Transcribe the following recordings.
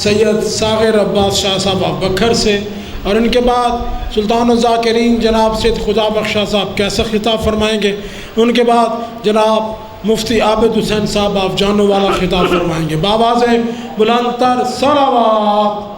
سید صاغر عباس شاہ صاحب ابوبکر سے، اور ان کے بعد سلطان الذاکرین جناب سید خدا بخش شاہ صاحب کیسا خطاب فرمائیں گے، ان کے بعد جناب مفتی عابد حسین صاحب آپ جانو والا خطاب فرمائیں گے۔ بآواز بلند تر صلوات۔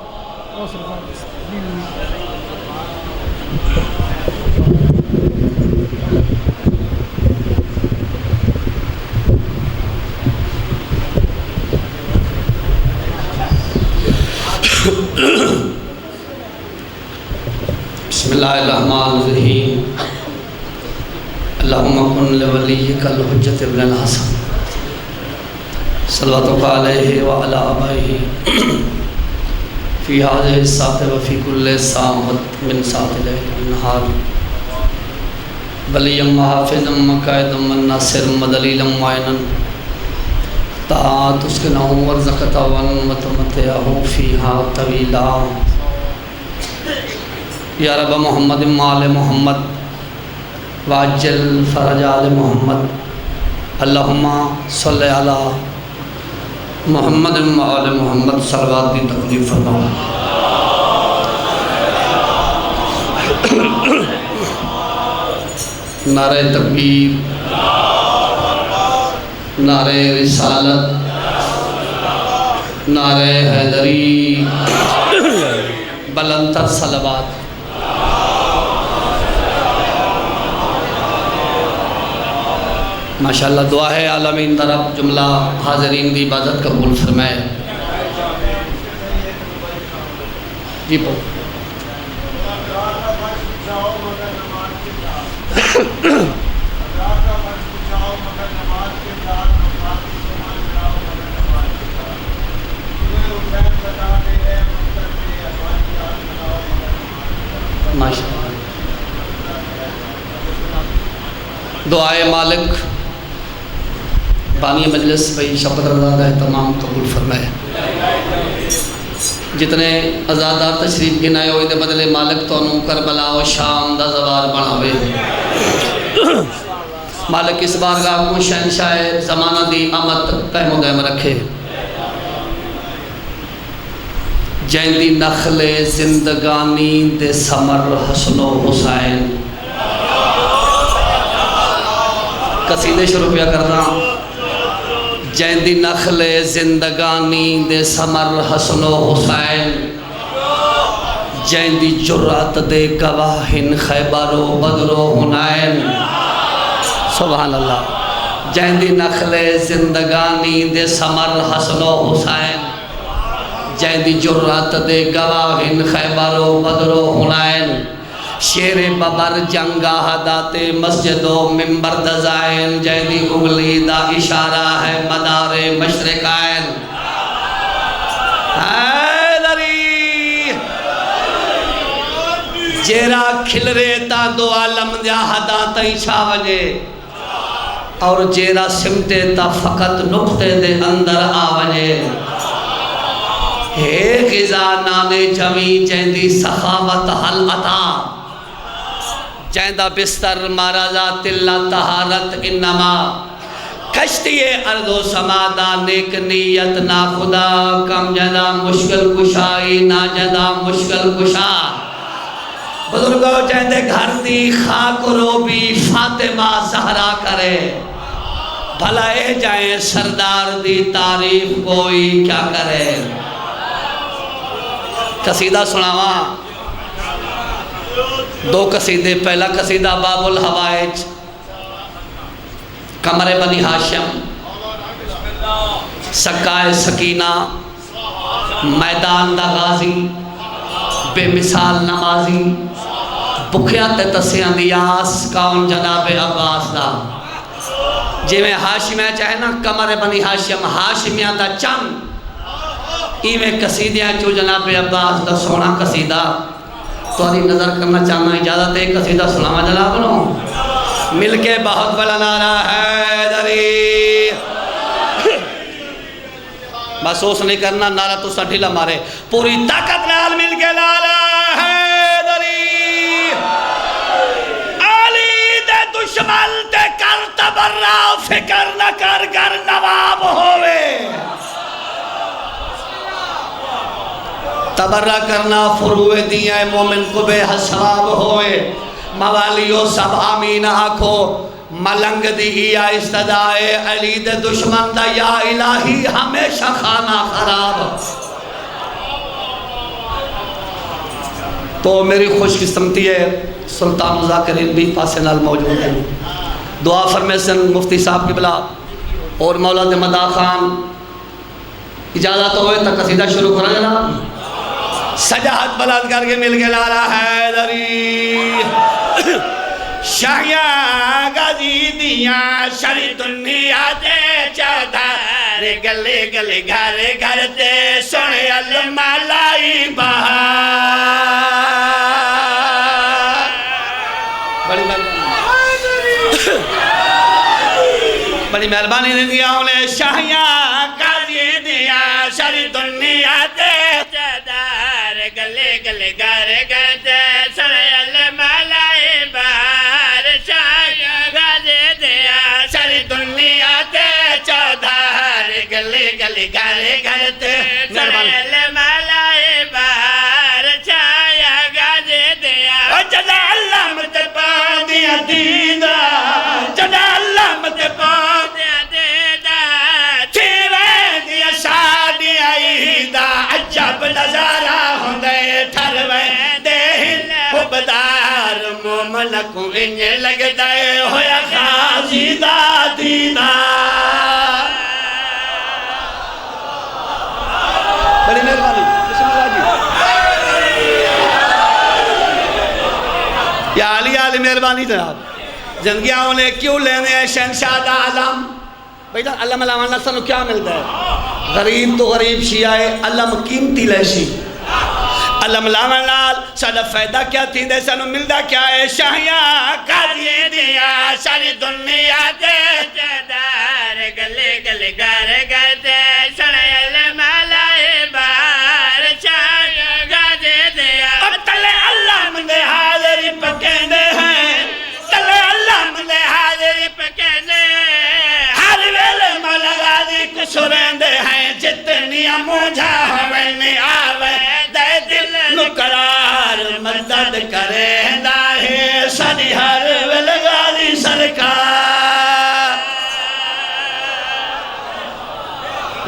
بسم اللہ الرحمن الرحیم۔ اللہم کن لولیک الحجۃ ابن الحسن صلواتک علیہ وعلی آبائہ فی ہذہ الساعۃ وفی کل ساعۃ من ساعات اللیل والنہار ولیًا وحافظا وقائدا وناصرا ودلیلا معینا تسکنہ ورزقہ وتمتعہ فیہا طویلا۔ یا رب محمد آل محمد واجل فرج آل محمد اللہم صلی علی محمد آل محمد صلوات دی تقریب فرما۔ نعرہ تکبیر، نعرہ رسالت، نعرہ حیدری، بلند تر صلوات۔ ماشاءاللہ دعا ہے عالمین طرف جملہ حاضرین کی عبادت قبول فرمائے۔ جی پڑھو۔ ماشاءاللہ دعائے مالک بانی مجلس بھائی شفقت رضا کا اہتمام قبول فرمائے۔ جتنے ازادار تشریف گنائے ہوئے دے بدلے مالک تو انہوں کربلا و شام دا زوار بناوے۔ مالک اس بارگاہ کو شہنشاہ زمانہ دی آمد پہم و دیم رکھے۔ جیندی نخل زندگانی دے سمر حسن و حسین۔ قصیدے شروع پیا کرنا۔ جیندی نخل زندگانی دے سمر حسن و حسین، جیندی جرات دے گواہن خیبر و بدر و حنین۔ سبحان اللہ۔ جیندی نخل زندگانی دے سمر حسن و حسین، جیندی جرات دے گواہن خیبر و بدر و حنین۔ شیر ببر جنگاہ داتے مسجد و منبر دزائن، جیدی اگلی دا اشارہ ہے مدار مشرقائن۔ حیدری جیرا کھل ریتا دو عالم دیا ہداتے چھا وجے، اور جیرا سمٹے تا فقط نقطے دے اندر آوجے۔ ایک ازانانے جمی جیندی سخاوت حل عطا، جائندہ بستر مارازات اللہ طہارت انما، کشتی ارض و سمادہ نیک نیت نا خدا، کم جدا مشکل کشائی نا جدا مشکل کشا۔ بزرگوں جائندے گھر دی خاک رو بھی فاطمہ زہرا کرے، بھلائے جائیں سردار دی تعریف کوئی کیا کرے۔ قصیدہ سناواں دو قصیدے۔ پہلا قصیدہ باب الحوائج، قمر بنی ہاشم، سکائے سکینہ، میدان دا غازی، بے مثال نمازی، بکھیات تسیان دیاس کون جناب عباس دا۔ جی میں ہاشمیہ چاہے نا قمر بنی ہاشم، ہاشمیہ دا چند، ای میں قصیدیاں چو جناب عباس دا سونا قصیدہ تواری نظر کرنا چاہنا اجازت ہے۔ قصیدہ سناما جناب نو مل کے بہت بڑا نعرہ حیدری، محسوس نہیں کرنا نعرہ تو سٹھیلا مارے، پوری طاقت نال مل کے نعرہ حیدری۔ علی دے دشمن تے کر تبرہ فکر نہ کر گر نواب ہوئے۔ تبرہ کرنا فروع دیا مومن کو بے حساب ہوئے موالیو سب آمین آکھو ملنگ دی یا استدائے علی دے دشمن دا یا الہی ہمیشہ خانہ خراب. تو میری خوش قسمتی ہے سلطان الذاکرین بھی پاسے نال موجود ہیں. دعا فرمے سن مفتی صاحب کی بلا اور مولا مدا خان اجازت ہوئے تا قصیدہ شروع کرا جناب. سجاہت بلند کر کے مل کے لالا حیدری شاہیاں غازی دیاں شری دنیا دے چادر گلے گلے گھر گھر دے سنے المالائی بہار. بڑی مہربانی نے دیا انہیں شاہیاں غازی دیاں شری دنیا دے چادر گلے گلے گھر گھر دے سنے المالائی بہار. شاہیاں غازی دیاں شری دنیا دے چادر گلے گلے گھر گھر دے سنے المالائی بہار. شاہیاں غازی دیاں جدا اللہ متبا دیا دیدہ جدا اللہ متبا جب نظارہ ہوندے ٹھروے دے حبدار مومن کو انج لگتا ہے ہویا غازی دا دیدہ. بڑی مہربانی بسم اللہ جی. یا علی علی مہربانی جناب. زندگیاں انہیں کیوں لینے ہیں شہنشاہ دا علم بھائی جان علم علامہ نفسہ کیا ملتا ہے؟ غریب تو غریب شیعہ ہے علم قیمتی لیشی علم لامنال ساڑھا فائدہ کیا تھی دے سانو ملدہ کیا ہے شاہیاں غازی دیا ساری دنیا دے جدار گلے گلے گھر گھر دے سڑے علم علائی بار شاہیاں غازی دیا تلے اللہ مندے حاضری پکیندے ہیں تلے اللہ مندے حاضری پکیندے ہر ویلے مولا غازی کو سرندے ہیں جتنی مجھا ہوئے آوے دے دل نقرار مدد کرے داہے سنی ہر ویلے غازی سرکار.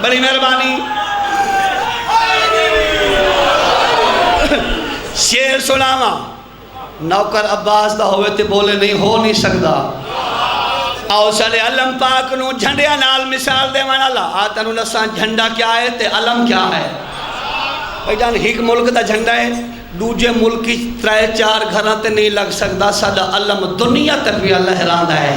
بڑی مہربانی. شیر سناما نوکر عباس دا ہوئے تے بولے نہیں ہو نہیں سکتا. آؤ سالے علم پاک نو جھنڈیا نال مثال دے من اللہ آتنو لسان جھنڈا کیا ہے تے علم کیا ہے. بھائی جان ایک ملک دا جھنڈا ہے دوجے ملک کی 3-4 گھران تے نہیں لگ سکتا سادہ علم دنیا تک بھی اللہ حیران ہے.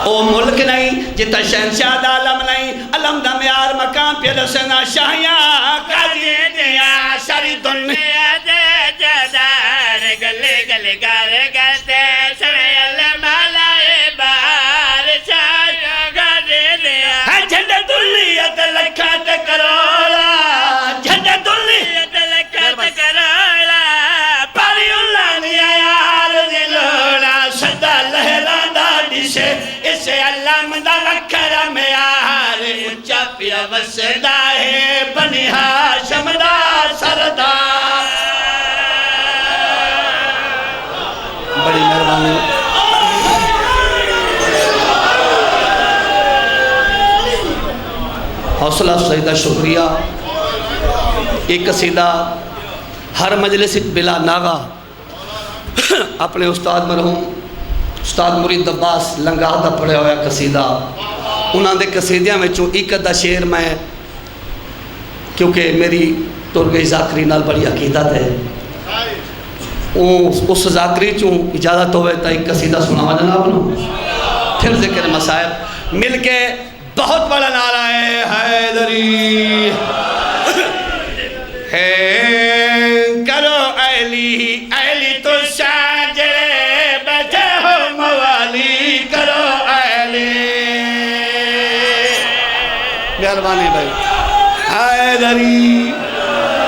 او ملک نہیں جتا شہنشاہ دا علم نہیں علم دا میار مقام پہ رسنا شاہیاں غازی دیا ساری دنیا دے جدار گلے گلے گھر گھر دے سڑے علم علائی بار شاہیاں غازی دیا جھنڈ دنیت لکھات کروڑا جھنڈ دنیت لکھات کروڑا پاری اللہ نیا یار دلوڑا صدا لہران دا ڈشے اسے علم دا لکھر میار اچھا پیا وسدہ ہے بنی ہاشم دا سردار. بڑی مہربانی. حوصلہ سیدہ شکریہ. ایک قصیدہ ہر مجلس بلا ناغا اپنے استاد مرحوم استاد مرید عباس لنگاہ دا پڑھے ہویا قصیدہ انہاں دے قصیدیاں میں چوں ایک دا شعر میں کیونکہ میری ترگئی ذاکری نال بڑی عقیدت ہے اس ذاکری چوں اجازت ہوئے تا ایک قصیدہ سناوا جناب نو پھر ذکر مسائب مل کے بہت بڑا نعرہ ہے حیدری ہے کرو اہلی اہلی تو ساجرے بیٹھے ہو موالی کرو اہلی. مہربانی بھائی. حیدری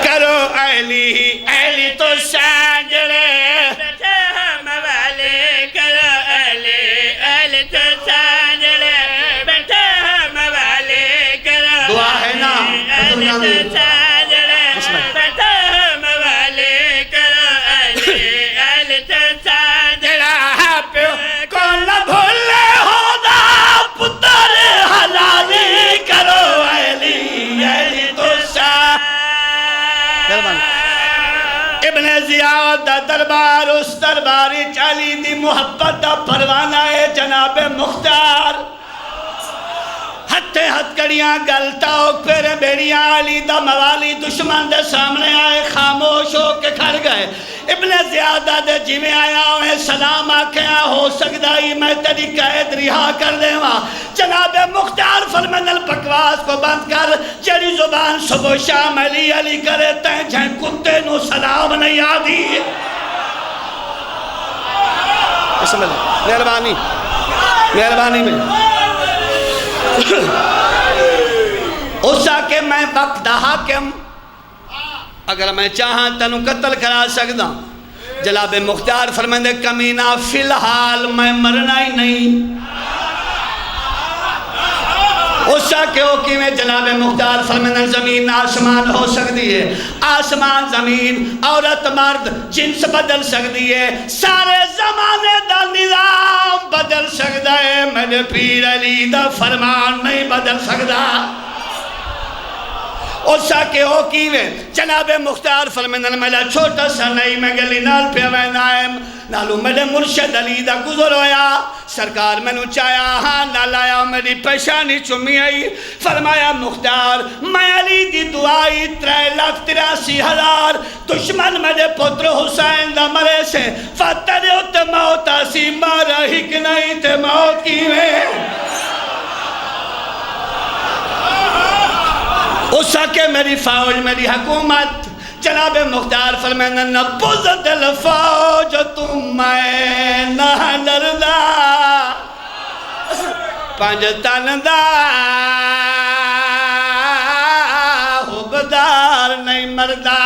کرو اہلی اہلی تو ساجرے بیٹھے ہو موالی کرو اہلی اہلی تو ساجرے بیٹھے ہو موالی کرو. دعا ہے نا ابن زیاد دا دربار اس درباری چالی دی محبت دا پروانہ ہے جناب مختار ہتھے ہتھ کڑیاں گلتا ہو پھر بیڑیاں علی دا موالی دشمن دے سامنے آئے خاموش ہو کے کھڑ گئے ابن زیادہ دے جیویں آیا ہوئے سلام آکھیا ہو سکتا ہی میں تیری قید رہا کر دے وہاں جناب مختار فرمائن البکواس کو بند کر جڑی زبان صبح شام علی علی کرے تین جھیں کتے نو سلام نہیں آدھی بسم اللہ مہربانی مہربانی میں اسا کہ میں وقت دا حاکم اگر میں چاہاں تنو قتل کرا سکتا جناب مختار فرمائندے کمینہ فی الحال میں مرنا ہی نہیں اسا کہ وہ کی میں جناب مختار فرمائندے زمین آسمان ہو سکتی ہے آسمان زمین عورت مرد جنس بدل سکتی ہے سارے زمانے دا نظام بدل سکتا ہے میرے پیر علی دا فرمان نہیں بدل سکتا اسا کہ ہو کی میں جناب مختار فرمائندے میں چھوٹا سا نہیں میں گلی نال پہ میں نائم نالو میرے مرشد علی دا گزر ہویا سرکار میں نو چایا ہاں نال آیا میری پیشانی چمی آئی فرمایا مختار میں علی دی دعائی 3,83,000 دشمن میرے پتر حسین دا مرے سے فتر ات موت آسی مارا ہک نہیں تے موت کی میں اسا کہ میری فوج میری حکومت جناب مختار فرمائنا نبوز دل فوج تم میں نہ ڈردا پنج تندا حبدار نہیں مردا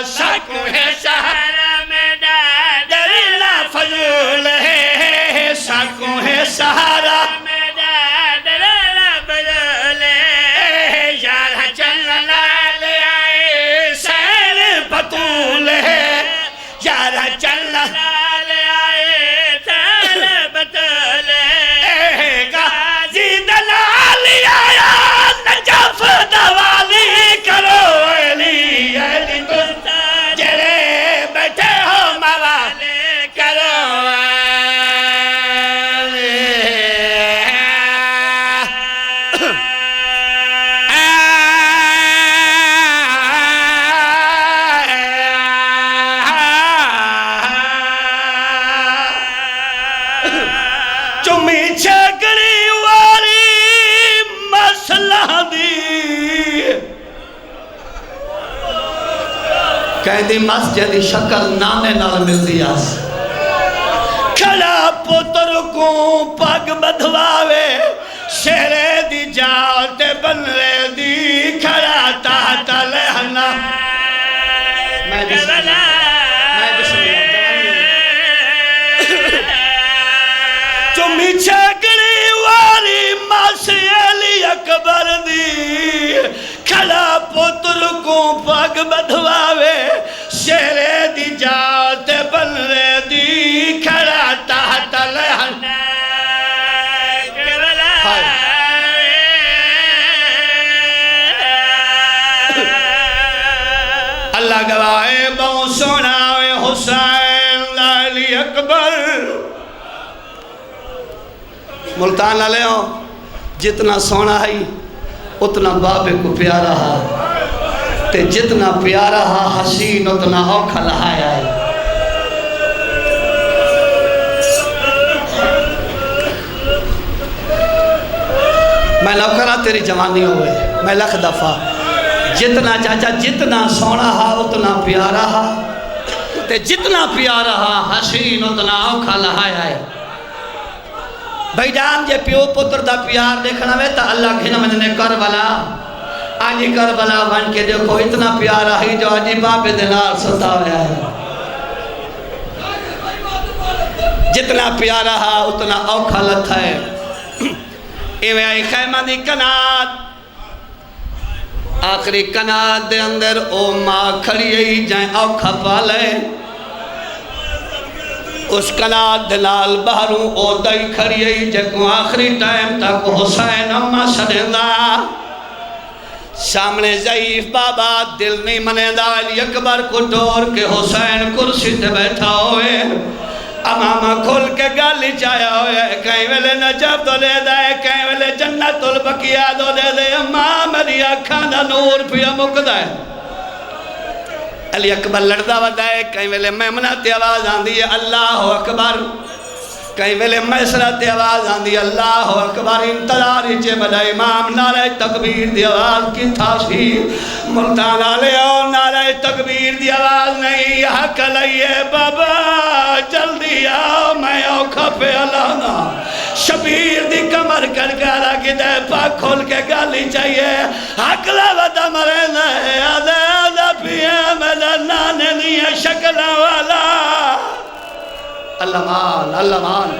سکو ہے سہارا میں ڈرنا فضول ہے سکو ہے سہارا کہندی مسجد شکل نانے نال مل دیاس کھڑا پتر کو پگ بدھواوے شہرے دی جاتے بنرے دی کھڑا تحت لہنا میں بسم چمی چھگڑی والی ماسی علی اکبر دی کھڑا پتر کو پگ بدھواوے شہرے دی جاتے بنرے دی کھڑا تحت لہنا اللہ گواہے بہت سونا حسین علی اکبر ملتان نہ لے ہو جتنا سونا ہے اتنا بابے کو پیارا ہے تے جتنا پیارا ہے حسین اتنا اوکھا لہایا ہے میں لوکرہ تیری جوانی ہوئے میں لکھ دفعہ جتنا چاچا جتنا سونا ہے اتنا پیارا ہے تے جتنا پیارا ہے حسین اتنا اوکھا لہایا ہے بھائی جان جے پیو پتر دا پیار دیکھنا میں تا اللہ گھنا میں نے کربلا آجی کربلا بن کے دیکھو اتنا پیارا ہی جو آجی باپے دینار ستا ہویا ہے جتنا پیارا ہے اتنا اوکھا لت ہے ایویں آئی خیمہ دی کنات آخری کنات دے اندر او ماں کھڑی ہی جائیں اوکھا پالے اس کنات دلال بہروں او دائی کھڑی ہی جائیں کو آخری ٹائم تک حسین اممہ سڑندہ سامنے ضعیف بابا دل نہیں منے دا علی اکبر کو ٹور کے حسین کرسی تے بیٹھا ہوئے امامہ کھل کے گالی چایا ہوئے کہیں ویلے نجب تو لے دائے کہیں ویلے جنت البقیہ تو لے دے امام میری اکھانا نور پیا مکدائے علی اکبر لڑدہ ودائے کہیں ویلے میمنہ تی آواز آندھی ہے اللہ اکبر کہیں ویلے میسرہ تی آواز آندھی ہے اللہ اکبر انتظاری چے بڑا امام نعرہ تکبیر دی آواز کی تھاشی ملتان آلے اور نعرہ تکبیر دی آواز نہیں حق لئیے بابا جلدی آؤ میں اوکھا پہ علانا شبیر دی کمر کر گارا کی دے پاک کھول کے گالی چاہیے حق لودا مرے نئے آدھے آدھا پیے میرے نانے نہیں شکل والا اللہ مان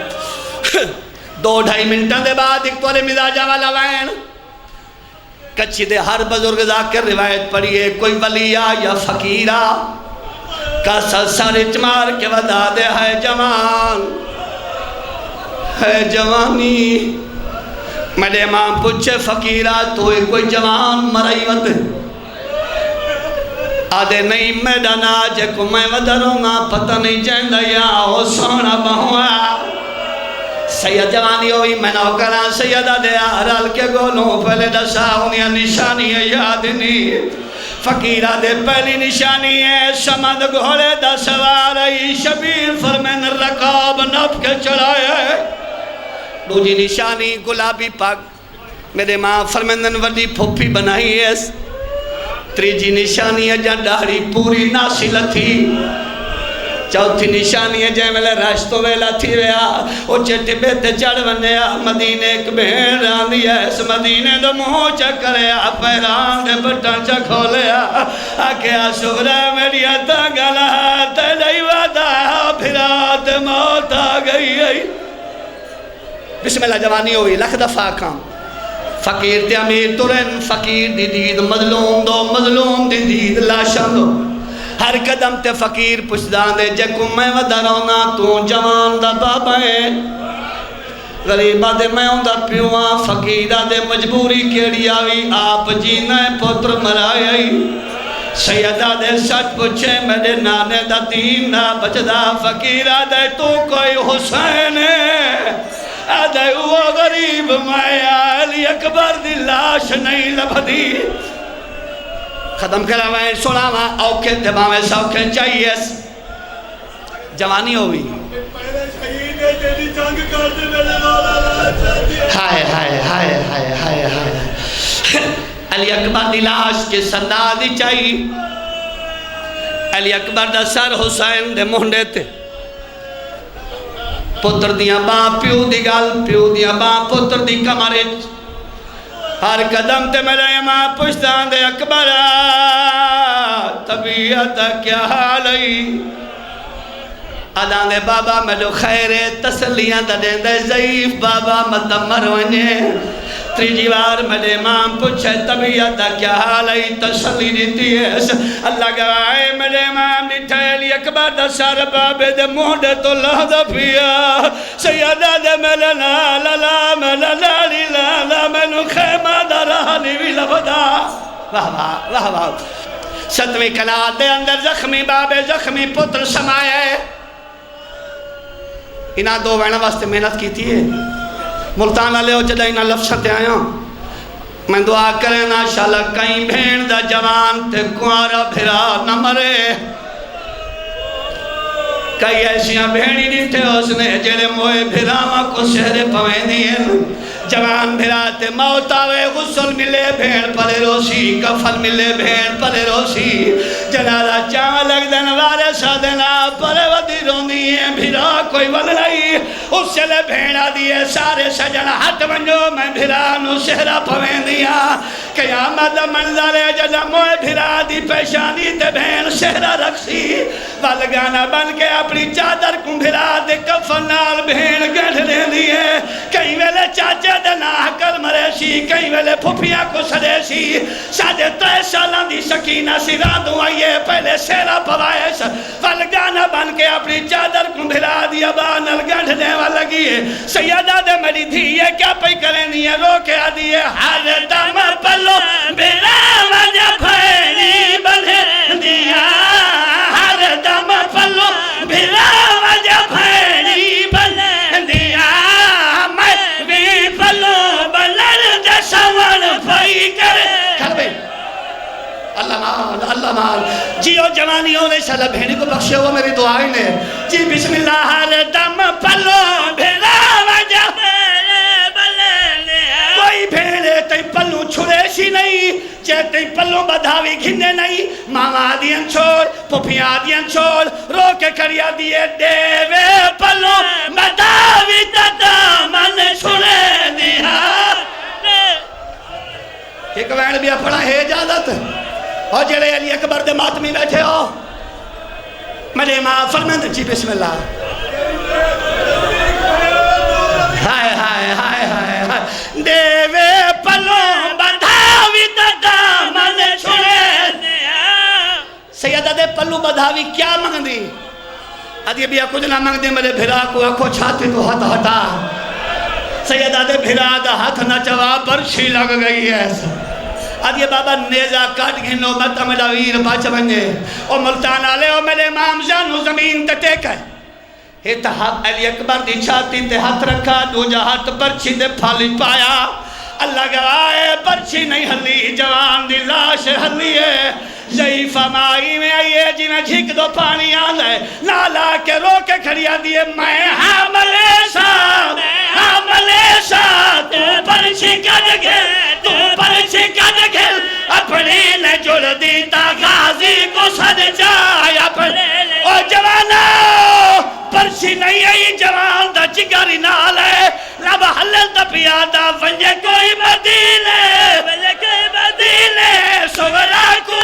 2-2.5 منٹوں دے بعد ایک تولے مزاجہ والا وین کچھی دے ہر بزرگ ذاکر روایت پڑھئے کوئی ولیہ یا فقیرہ کا سر اچمار کے ودا دے ہے جوان ہے جوانی میرے امام پوچھے فقیرہ تو کوئی جوان مرائی ود آدھے نہیں میڈانا جے کو میں ودروں گا پتہ نہیں جائندہ یا ہو سونا بہوا سید جوانی ہوئی میں نوکرہ سیدہ دے آرال کے گولوں پہلے دسا انہیں نشانی ہے یاد نہیں فقیرہ دے پہلی نشانی ہے سمد گھوڑے دا سوارئی شبیر فرمین رکاب نب کے چڑھائے دوجی نشانی گلابی پاک میرے ماں فرمین وڈی پھوپی بنائی ہے تریجی نشانی ہے جہاں ڈاڑی پوری ناسی لتھی چوتھی نشانی ہے جہاں میں راشتوں ویلا تھی ویا او چٹی بیتے چڑھ ونیا مدینے ایک بہن راندی ہے اس مدینے دو مہو چکریا پیران دے بٹن چکھولیا آکیا شغرہ میری عطا گلا تے نہیں ودا پھرات موت آ گئی بسم اللہ جوانی ہوئی لکھ دفعہ کام فقیر تے امیر ترن فقیر دی دید مظلوم دو مظلوم دی دید لاشن دو ہر قدم تے فقیر پشدان دے جکو میں ودرونا تو جوان دا بابا ہے غریبہ دے میں ہوں دا پیوان فقیرہ دے مجبوری کیڑی آوی آپ جینا پتر مرائی سیدہ دے سچ پوچھے میرے نانے دا دین نہ بچدا فقیرہ دے تو کوئی حسین ہے آدھے وہ غریب میں علی اکبر دی لاش نہیں لبھدی ختم کرا میں سنا میں اوکے تبامے سوکے چاہیے جوانی ہوئی ہائے ہائے ہائے ہائے ہائے ہائے علی اکبر دی لاش کے سندازی چاہیے علی اکبر دا سر حسین دے مہنڈے تے پتر دیاں باں پیو دی گل پیو دیاں باں پتر دی کمرے ہر قدم تے میرے امام پشتان دے اکبرہ طبیعت کیا حال ہے ادان دے بابا میں جو خیر تسلیاں دا دیں دے ضعیف بابا مدمر ونجے تریجی بار میرے امام پوچھے طبیعت دا کیا حال ہے تسلی دیتی ہے اللہ گواہے میرے امام دیٹھے علی اکبر دا سار بابے دے مہنڈے تو لہدہ پیا سیدہ دے میلے لالا میلے لالی لالا میں نو خیمہ دا رہانی بھی لبدا واہ واہ واہ ستویں کلات دے اندر زخمی بابے زخمی پتر سمائے انہاں دو وینا واسطے محنت کی تھی ہے ملتان آلے ہو جدہ انہاں لفظتے آیا میں دعا کریں نا شاءاللہ کہیں بھین دا جوان تے کوارا بھرا نہ مرے کئی ایسیاں بھینی نہیں تھے اس نے جڑے موئے بھراواں کو شہر پویں دیں جوان بھراتے موت آوے غسل ملے بھین پلے روسی کفن ملے بھین پلے روسی جنازہ چاہ لگ دن وارے سا دینا پلے ودی روندی ہیں بھرا کوئی ول نہیں اس چلے بھیڑا دیے سارے سجن ہاتھ ونجو میں بھرانو سہرا پوین دیا قیامت منظر جدا موئے بھرا دی پیشانی تے بھین سہرا رکھسی والگانا بن کے اپنی چادر کو بھرا دے کفنال بھین گڑھ لے دیے کئی ویلے چاچے دے ناکل مرے سی کئی ویلے پھپیاں کو سڑے سی سادے 3 سالان دی سکینہ سی رادوں آئیے پہلے سہرا پوائے والگانا بن کے اپنی چادر کو بھرا دیا بانل گڑھنے والا گئے سیدہ دے میری دھیے کیا پئی کریں دیئے رو کے آدھیے ہر دم پلو بھرا وجہ بھیڑی بندھے دیا ہر دم پلو بھرا وجہ بھیڑی بندھے دیا میں بھی پلو بلر جسون پئی کرے کھل بھئی اللہ مال جیو جوانیوں نے شاء اللہ بھیڑی کو بخشے ہوا میری دعائیں نے جی بسم اللہ ہر دم پلو بھیڑا وجہ کوئی بھیڑے تی پلو چھڑے سی نہیں چے تی پلو بدھاوی گھنے نہیں ماما دین چھوڑ پپیاں دین چھوڑ رو کے کریا دیے دیوے پلو بدھاوی تتا من چھڑے دیا ایک وین بھی اپنا ہے اجازت اور جڑے علی اکبر دے ماتمی بیٹھے ہو میرے ماں فرمند جی بسم اللہ ہائے ہائے ہائے ہائے ہائے دیوے پلو بدھاوی تدا من چھوڑے دیا سیدہ دے پلو بدھاوی کیا مانگ دی ادھی بیا کچھ نہ مانگ دی میرے بھرا کو اکھو چھاتی تو ہاتھ ہٹا سیدہ دے بھرا دا ہاتھ نہ چوا پرچھی لگ گئی ہے آدھے بابا نیزہ کٹ گھنو مت میرا ویر بچ بنجے او ملتان آلے او میرے امام جانو زمین تے ٹیک ہے ایت ہاتھ علی اکبر دی چھاتی تے ہاتھ رکھا دو جا ہاتھ پرچی دے پھالی پایا اللہ گوائے پرچی نہیں ہلی جوان دی لاش ہلی ہے ضعیفہ مائی میں آئیے جی میں جھک دو پانی آلے لالا کے رو کے کھڑیا دیے میں حاملے سا تو پرچی کٹ گھل تو پرچی کٹ گھل اپنی نے جڑ دیتا غازی کو سد جائے اپنے او جوانا پرچی نہیں آئی جوان دا چگاری نال ہے لب حلل دا پیادا ونجے کوئی بدیلے سغرا کو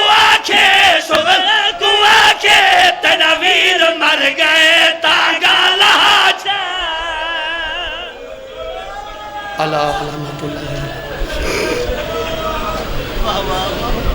آکھے تنویر مر گئے تاگا لہا چاہ اللہ محمد اللہ